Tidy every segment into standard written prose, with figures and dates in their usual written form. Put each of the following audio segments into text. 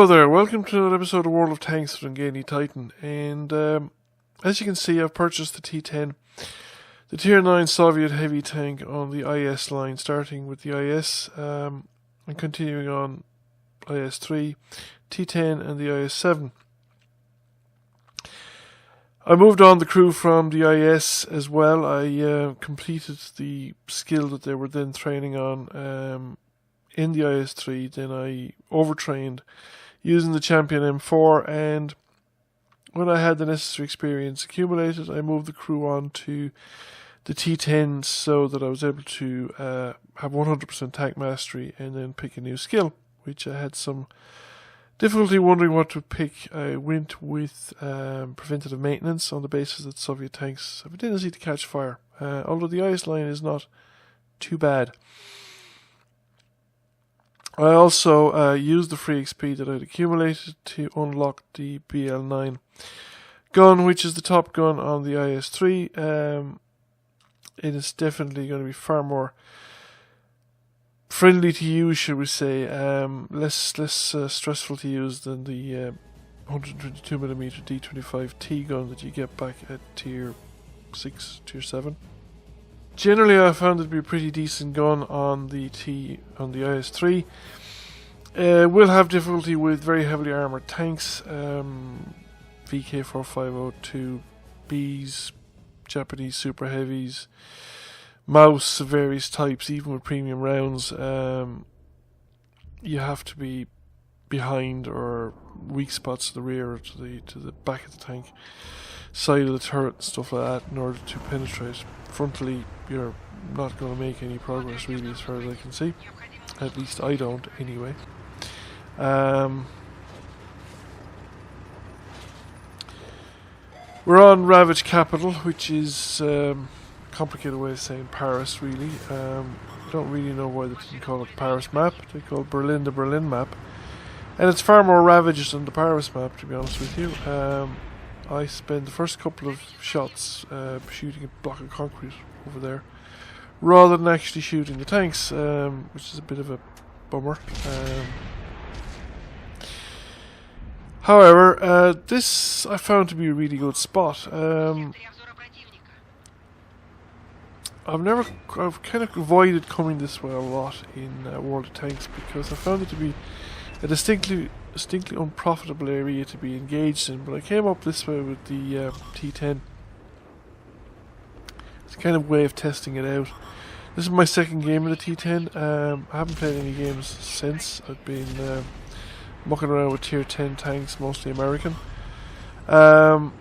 Hello there, welcome to another episode of World of Tanks from T10, and as you can see I've purchased the T10, the Tier 9 Soviet heavy tank on the IS line, starting with the IS and continuing on IS-3, T10 and the IS-7. I moved on the crew from the IS as well. I completed the skill that they were then training on in the IS-3, then I overtrained using the Champion M4, and when I had the necessary experience accumulated, I moved the crew on to the T10 so that I was able to have 100% tank mastery and then pick a new skill, which I had some difficulty wondering what to pick. I went with preventative maintenance on the basis that Soviet tanks have a tendency to catch fire, although the IS line is not too bad. I also used the free XP that I'd accumulated to unlock the BL9 gun, which is the top gun on the IS-3. It is definitely going to be far more friendly to use, shall we say, less stressful to use than the 122mm D25T gun that you get back at Tier 6, Tier 7. Generally, I found it to be a pretty decent gun on the IS-3. Will have difficulty with very heavily armoured tanks, VK4502Bs, Japanese super heavies, Mouse of various types, even with premium rounds. You have to be behind or weak spots to the rear or to the back of the tank, side of the turret and stuff like that in order to penetrate. Frontally, you're not going to make any progress really, as far as I can see. At least I don't, anyway. We're on Ravage Capital, which is a complicated way of saying Paris, really. Don't really know why they didn't call it Paris map. They call Berlin the Berlin map. And it's far more ravaged than the Paris map, to be honest with you. I spent the first couple of shots shooting a block of concrete over there, rather than actually shooting the tanks, which is a bit of a bummer. However, this I found to be a really good spot. I've kind of avoided coming this way a lot in World of Tanks because I found it to be a distinctly unprofitable area to be engaged in, but I came up this way with the T10. It's a kind of way of testing it out. This is my second game of the T10. I haven't played any games since. I've been mucking around with Tier 10 tanks, mostly American. That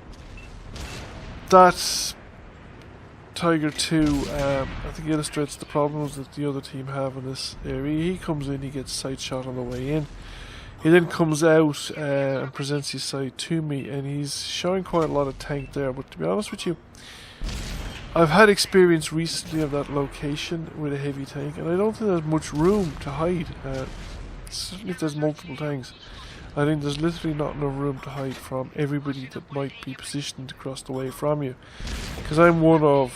Tiger 2, I think illustrates the problems that the other team have in this area. He comes in, he gets sight shot on the way in. He then comes out and presents his sight to me, and he's showing quite a lot of tank there. But to be honest with you, I've had experience recently of that location with a heavy tank, and I don't think there's much room to hide. Certainly if there's multiple tanks, I think there's literally not enough room to hide from everybody that might be positioned across the way from you. Because I'm one of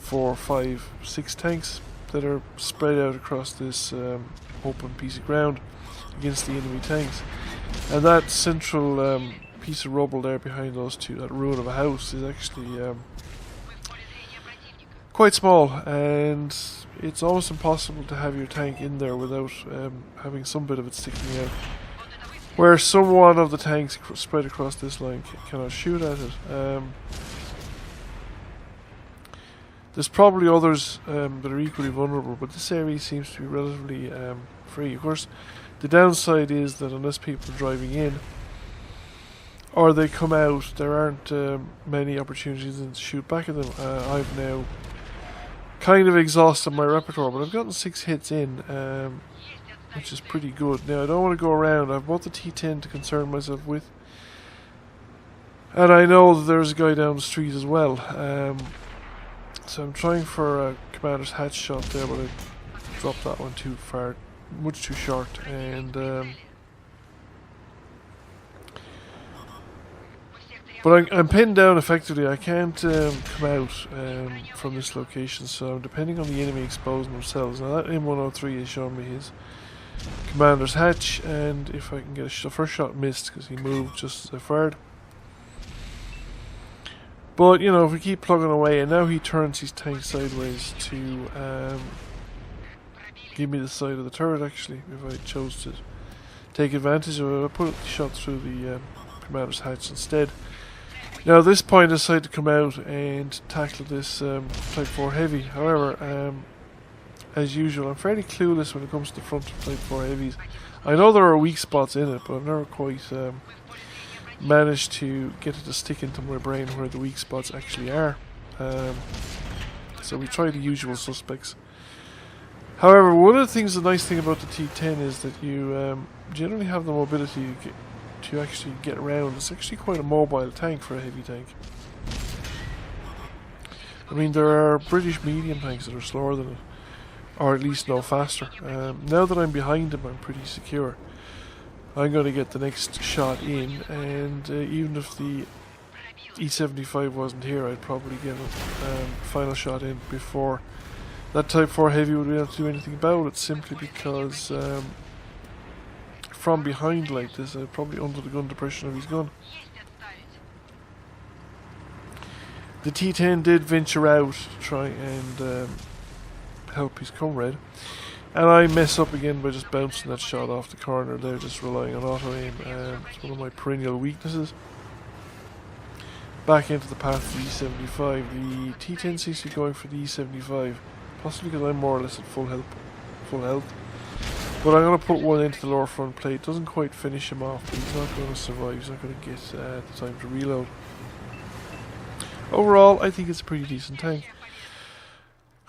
4, 5, 6 tanks that are spread out across this open piece of ground against the enemy tanks, and that central piece of rubble there behind those two, that ruin of a house, is actually quite small, and it's almost impossible to have your tank in there without having some bit of it sticking out, where someone of the tanks spread across this line cannot shoot at it. There's probably others that are equally vulnerable, but this area seems to be relatively free. Of course, the downside is that unless people are driving in or they come out, there aren't many opportunities to shoot back at them. I've now kind of exhausted my repertoire, but I've gotten 6 hits in, which is pretty good. Now, I don't want to go around. I've bought the T10 to concern myself with, and I know that there's a guy down the street as well. So I'm trying for a commander's hatch shot there, but I dropped that one too far, much too short, and but I'm pinned down effectively. I can't come out from this location, so I'm depending on the enemy exposing themselves. Now that M103 has shown me his commander's hatch, and if I can get the first shot missed because he moved just as I fired. But you know, if we keep plugging away, and now he turns his tank sideways to give me the side of the turret. Actually, if I chose to take advantage of it, I put the shot through the commander's hatch instead. Now at this point I decided to come out and tackle this Type 4 Heavy. However, as usual, I'm fairly clueless when it comes to the front of Type 4 Heavies. I know there are weak spots in it, but I've never quite managed to get it to stick into my brain where the weak spots actually are. So we try the usual suspects. However, one of the things, the nice thing about the T10 is that you generally have the mobility to actually get around. It's actually quite a mobile tank for a heavy tank. I mean, there are British medium tanks that are slower than it, or at least no faster. Now that I'm behind him, I'm pretty secure. I'm going to get the next shot in, and even if the E75 wasn't here, I'd probably get a final shot in before that Type 4 Heavy would be able to do anything about it, simply because from behind like this, I'm probably under the gun depression of his gun. The T10 did venture out to try and help his comrade, and I mess up again by just bouncing that shot off the corner there, just relying on auto aim. It's one of my perennial weaknesses. Back into the path of the E75. The T10 seems to be going for the E75, possibly because I'm more or less at full health. But I'm going to put one into the lower front plate. Doesn't quite finish him off, but he's not going to survive. He's not going to get the time to reload. Overall, I think it's a pretty decent tank.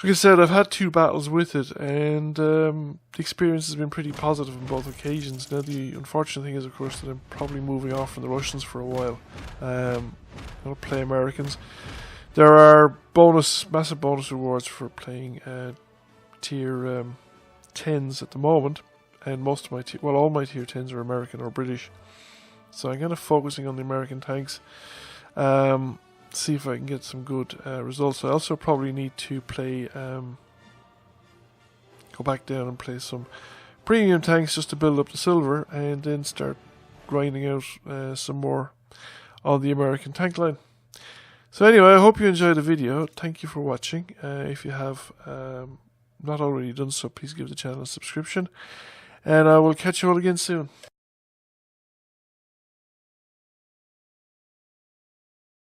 Like I said, I've had 2 battles with it, and the experience has been pretty positive on both occasions. Now, the unfortunate thing is, of course, that I'm probably moving off from the Russians for a while. I'm going to play Americans. There are massive bonus rewards for playing tier 10s at the moment, and most of my all my tier 10s are American or British. So I'm kind of focusing on the American tanks. See if I can get some good results. I also probably need to play, go back down and play some premium tanks just to build up the silver, and then start grinding out some more on the American tank line. So anyway, I hope you enjoyed the video. Thank you for watching. If you have not already done so, please give the channel a subscription, and I will catch you all again soon.